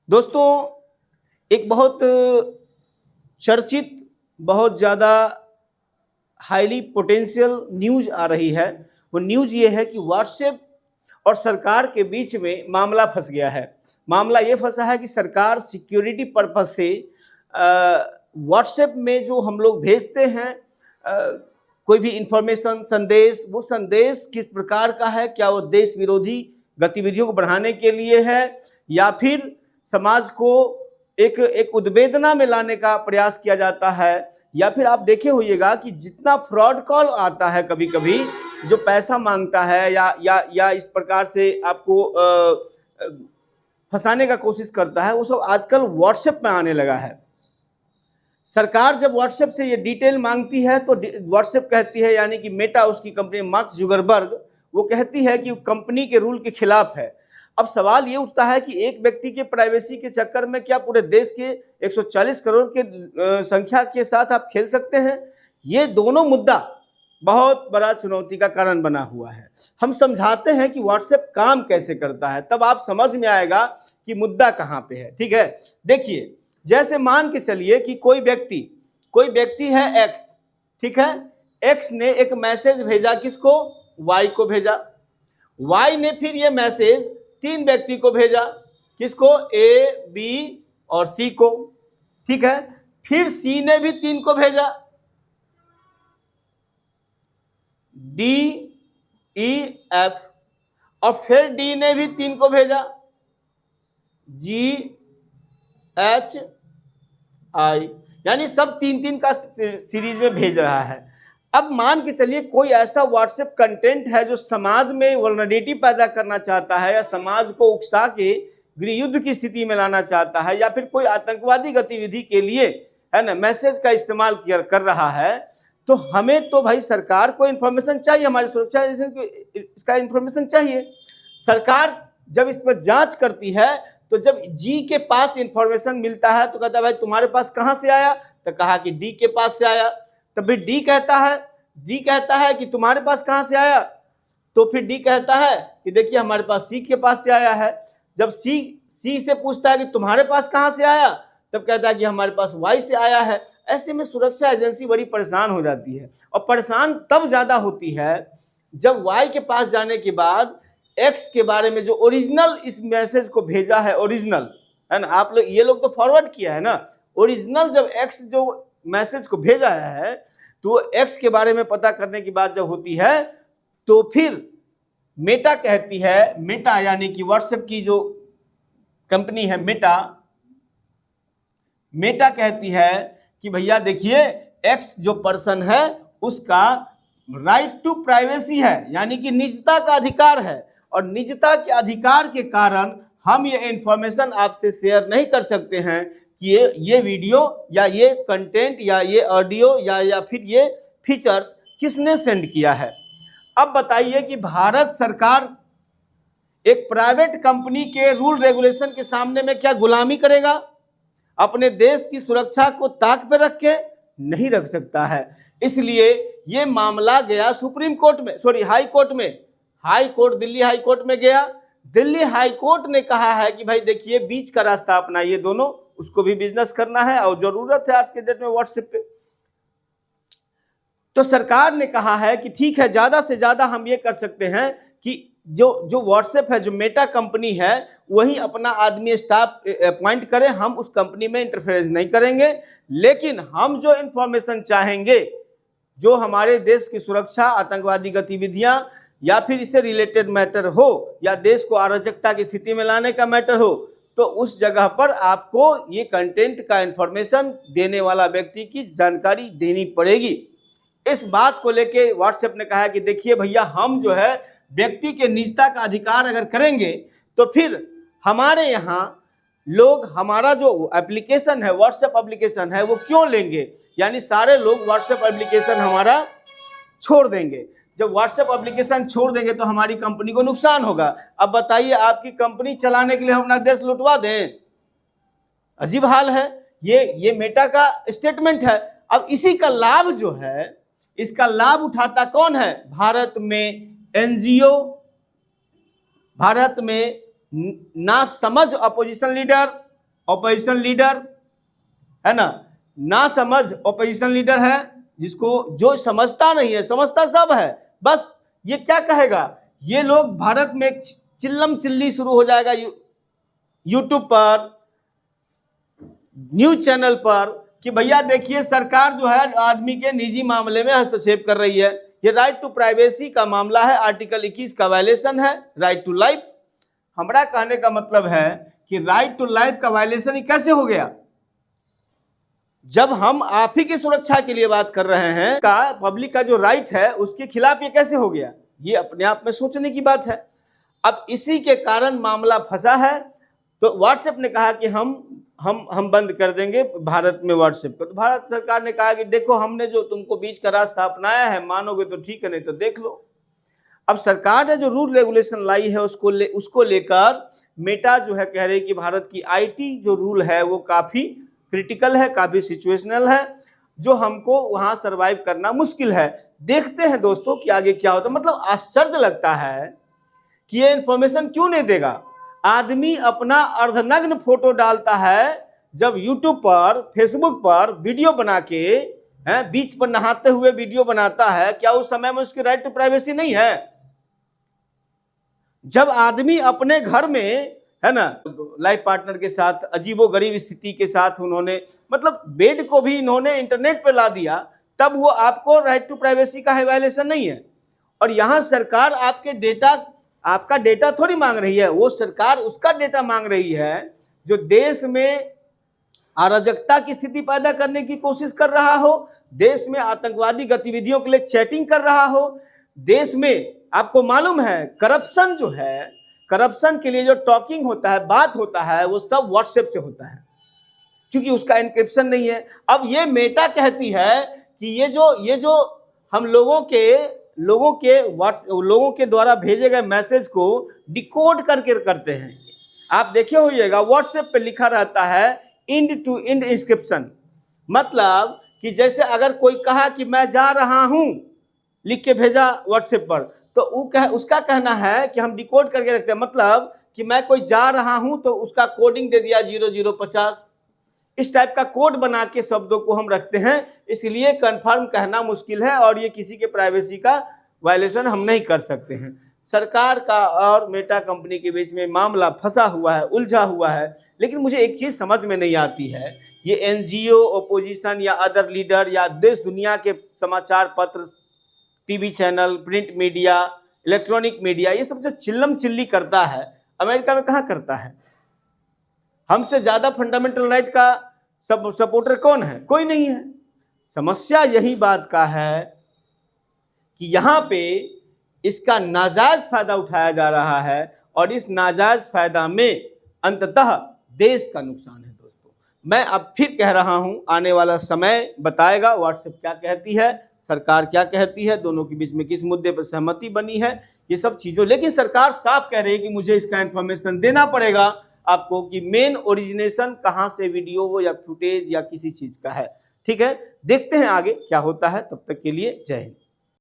दोस्तों, एक बहुत चर्चित, बहुत ज़्यादा हाईली पोटेंशियल न्यूज़ आ रही है। वो न्यूज़ ये है कि व्हाट्सएप और सरकार के बीच में मामला फंस गया है। मामला ये फंसा है कि सरकार सिक्योरिटी पर्पज से व्हाट्सएप में जो हम लोग भेजते हैं कोई भी इंफॉर्मेशन, संदेश, वो संदेश किस प्रकार का है, क्या वो देश विरोधी गतिविधियों को बढ़ाने के लिए है या फिर समाज को एक उद्वेदना में लाने का प्रयास किया जाता है, या फिर आप देखे होइएगा कि जितना फ्रॉड कॉल आता है कभी कभी जो पैसा मांगता है या इस प्रकार से आपको फंसाने का कोशिश करता है, वो सब आजकल व्हाट्सएप में आने लगा है। सरकार जब व्हाट्सएप से ये डिटेल मांगती है तो व्हाट्सएप कहती है, यानी कि मेटा, उसकी कंपनी मार्क जुकरबर्ग, वो कहती है कि कंपनी के रूल के खिलाफ है। अब सवाल ये उठता है कि एक व्यक्ति के प्राइवेसी के चक्कर में क्या पूरे देश के 140 करोड़ के संख्या के साथ आप खेल सकते हैं? ये दोनों मुद्दा बहुत बड़ा चुनौती का कारण बना हुआ है। हम समझाते हैं कि व्हाट्सएप काम कैसे करता है, तब आप समझ में आएगा कि मुद्दा कहाँ पे है। ठीक है, देखिए, जैसे मान के चलिए कि कोई व्यक्ति है एक्स, ठीक है। एक्स ने एक मैसेज भेजा, किसको? वाई को भेजा। वाई ने फिर ये मैसेज 3 व्यक्ति को भेजा, किसको? ए, बी और सी को, ठीक है। फिर सी ने भी 3 को भेजा, डी, ई, एफ, और फिर डी ने भी 3 को भेजा, जी, एच, आई, यानी सब 3-3 का सीरीज में भेज रहा है। अब मान के चलिए कोई ऐसा व्हाट्सएप कंटेंट है जो समाज में वल्नरेबिलिटी पैदा करना चाहता है या समाज को उकसा के गृह युद्ध की स्थिति में लाना चाहता है या फिर कोई आतंकवादी गतिविधि के लिए, है ना, मैसेज का इस्तेमाल कर रहा है, तो हमें तो भाई सरकार को इन्फॉर्मेशन चाहिए, हमारी सुरक्षा इसका इन्फॉर्मेशन चाहिए। सरकार जब इस पर जांच करती है तो जब जी के पास इंफॉर्मेशन मिलता है तो कहता है भाई तुम्हारे पास कहां से आया? तो कहा कि डी के पास से आया। तब भी डी कहता है कि तुम्हारे पास कहां से आया? तो फिर डी कहता है कि देखिए हमारे पास सी के पास से आया है। जब सी से पूछता है कि तुम्हारे पास कहां से आया, तब कहता है कि हमारे पास वाई से आया है। ऐसे में सुरक्षा एजेंसी बड़ी परेशान हो जाती है, और परेशान तब ज्यादा होती है जब वाई के पास जाने के बाद एक्स के बारे में जो ओरिजिनल इस मैसेज को भेजा है, ओरिजिनल, है ना, आप लोग ये लोग तो फॉरवर्ड किया है ना, ओरिजिनल जब एक्स जो मैसेज को भेजा है तो एक्स के बारे में पता करने की बात जब होती है तो फिर मेटा कहती है, मेटा यानी कि व्हाट्सएप की जो कंपनी है मेटा कहती है कि भैया देखिए एक्स जो पर्सन है उसका राइट टू प्राइवेसी है, यानी कि निजता का अधिकार है, और निजता के अधिकार के कारण हम ये इंफॉर्मेशन आपसे शेयर नहीं कर सकते हैं कि ये वीडियो या ये कंटेंट या ये ऑडियो या फिर ये फीचर्स किसने सेंड किया है। अब बताइए कि भारत सरकार एक प्राइवेट कंपनी के रूल रेगुलेशन के सामने में क्या गुलामी करेगा? अपने देश की सुरक्षा को ताक पे रख के नहीं रख सकता है। इसलिए ये मामला गया सुप्रीम कोर्ट में, सॉरी हाई कोर्ट में, दिल्ली हाई कोर्ट में गया। दिल्ली हाई कोर्ट ने कहा है कि भाई देखिए बीच का रास्ता अपनाइए दोनों, उसको भी बिजनेस करना है और जरूरत है आज के डेट में व्हाट्सएप पे। तो सरकार ने कहा है कि ठीक है, ज्यादा से ज्यादा हम ये कर सकते हैं कि जो व्हाट्सएप है, जो मेटा कंपनी है, वही अपना आदमी स्टाफ अपॉइंट करे, हम उस कंपनी में इंटरफेरेंस नहीं करेंगे, लेकिन हम जो इंफॉर्मेशन चाहेंगे, जो हमारे देश की सुरक्षा, आतंकवादी गतिविधियां या फिर इससे रिलेटेड मैटर हो या देश को अराजकता की स्थिति में लाने का मैटर हो, तो उस जगह पर आपको ये कंटेंट का इंफॉर्मेशन देने वाला व्यक्ति की जानकारी देनी पड़ेगी। इस बात को लेके व्हाट्सएप ने कहा कि देखिए भैया, हम जो है व्यक्ति के निजता का अधिकार अगर करेंगे तो फिर हमारे यहाँ लोग हमारा जो एप्लीकेशन है, व्हाट्सएप एप्लीकेशन है, वो क्यों लेंगे? यानी सारे लोग व्हाट्सएप एप्लीकेशन हमारा छोड़ देंगे। जब व्हाट्सएप एप्लीकेशन छोड़ देंगे तो हमारी कंपनी को नुकसान होगा। अब बताइए, आपकी कंपनी चलाने के लिए हम अपना देश लुटवा दें? अजीब हाल है। ये मेटा का स्टेटमेंट है। अब इसी का लाभ जो है, इसका लाभ उठाता कौन है? भारत में एनजीओ, भारत में ना समझ अपोजिशन लीडर, ऑपोजिशन लीडर, है ना समझ ऑपोजिशन लीडर है, जिसको जो समझता नहीं है, समझता सब है, बस ये क्या कहेगा, ये लोग भारत में एक चिल्लम चिल्ली शुरू हो जाएगा यूट्यूब पर, न्यूज चैनल पर, कि भैया देखिए सरकार जो है आदमी के निजी मामले में हस्तक्षेप कर रही है, ये राइट टू प्राइवेसी का मामला है, आर्टिकल 21 का वायलेशन है, राइट टू लाइफ। हमारा कहने का मतलब है कि राइट टू लाइफ का वायलेशन ही कैसे हो गया, जब हम आप ही की सुरक्षा के लिए बात कर रहे हैं, का पब्लिक का जो राइट है उसके खिलाफ ये कैसे हो गया, ये अपने आप में सोचने की बात है। अब इसी के कारण मामला फंसा है, तो व्हाट्सएप ने कहा कि हम बंद कर देंगे भारत में व्हाट्सएप को। तो भारत सरकार ने कहा कि देखो हमने जो तुमको बीच का रास्ता अपनाया है, मानोगे तो ठीक है, नहीं तो देख लो। अब सरकार ने जो रूल रेगुलेशन लाई है उसको लेकर मेटा जो है कह रही कि भारत की आईटी जो रूल है वो काफी क्रिटिकल है, काफी सिचुएशनल है, जो हमको वहां सरवाइव करना मुश्किल है। देखते हैं दोस्तों कि आगे क्या होता है। मतलब आश्चर्य लगता है कि ये इंफॉर्मेशन क्यों नहीं देगा। आदमी अपना अर्धनग्न फोटो डालता है, जब यूट्यूब पर, फेसबुक पर वीडियो बना के बीच पर नहाते हुए वीडियो बनाता है, क्या उस समय में उसकी राइट टू प्राइवेसी नहीं है? जब आदमी अपने घर में, है ना, लाइफ पार्टनर के साथ अजीबोगरीब स्थिति के साथ उन्होंने, मतलब बेड को भी इन्होंने इंटरनेट पे ला दिया, तब वो आपको राइट टू प्राइवेसी का वायलेशन नहीं है। और यहां सरकार आपका डेटा थोड़ी मांग रही है, वो सरकार उसका डेटा मांग रही है जो देश में अराजकता की स्थिति पैदा करने की कोशिश कर रहा हो, देश में आतंकवादी गतिविधियों के लिए चैटिंग कर रहा हो, देश में आपको मालूम है करप्शन जो है, करप्शन के लिए जो टॉकिंग होता है, बात होता है, वो सब व्हाट्सएप से होता है, क्योंकि उसका एन्क्रिप्शन नहीं है। अब ये मेटा कहती है कि ये जो हम लोगों के द्वारा भेजे गए मैसेज को डिकोड करके करते हैं। आप देखे होइएगा व्हाट्सएप पे लिखा रहता है इंड टू इंड इंस्क्रिप्शन, मतलब कि जैसे अगर कोई कहा कि मैं जा रहा हूं, लिख के भेजा व्हाट्सएप पर, तो उसका कहना है कि हम डिकोड करके रखते हैं, मतलब कि मैं कोई जा रहा हूं तो उसका कोडिंग दे दिया 0050, इस टाइप का कोड बना के शब्दों को हम रखते हैं, इसलिए कंफर्म कहना मुश्किल है और ये किसी के प्राइवेसी का वायलेशन हम नहीं कर सकते हैं। सरकार का और मेटा कंपनी के बीच में मामला फंसा हुआ है, उलझा हुआ है। लेकिन मुझे एक चीज समझ में नहीं आती है, ये एनजीओ, ओपोजिशन या अदर लीडर या देश दुनिया के समाचार पत्र, TV channel, print media, electronic media, ये सब जो चिल्लम चिल्ली करता है, अमेरिका में कहाँ करता है? हमसे ज्यादा फंडामेंटल राइट का सपोर्टर कौन है? कोई नहीं है। समस्या यही बात का है कि यहाँ पे इसका नाजायज फायदा उठाया जा रहा है और इस नाजायज फायदा में अंततः देश का नुकसान है। दोस्तों, मैं अब फिर कह रहा हूं, आने वाला समय बताएगा व्हाट्सएप क्या कहती है, सरकार क्या कहती है, दोनों के बीच में किस मुद्दे पर सहमति बनी है, ये सब चीजों। लेकिन सरकार साफ कह रही है कि मुझे इसका इंफॉर्मेशन देना पड़ेगा आपको कि मेन ओरिजिनेशन कहां से वीडियो या फुटेज या किसी चीज का है। ठीक है, देखते हैं आगे क्या होता है। तब तक के लिए जय हिंद।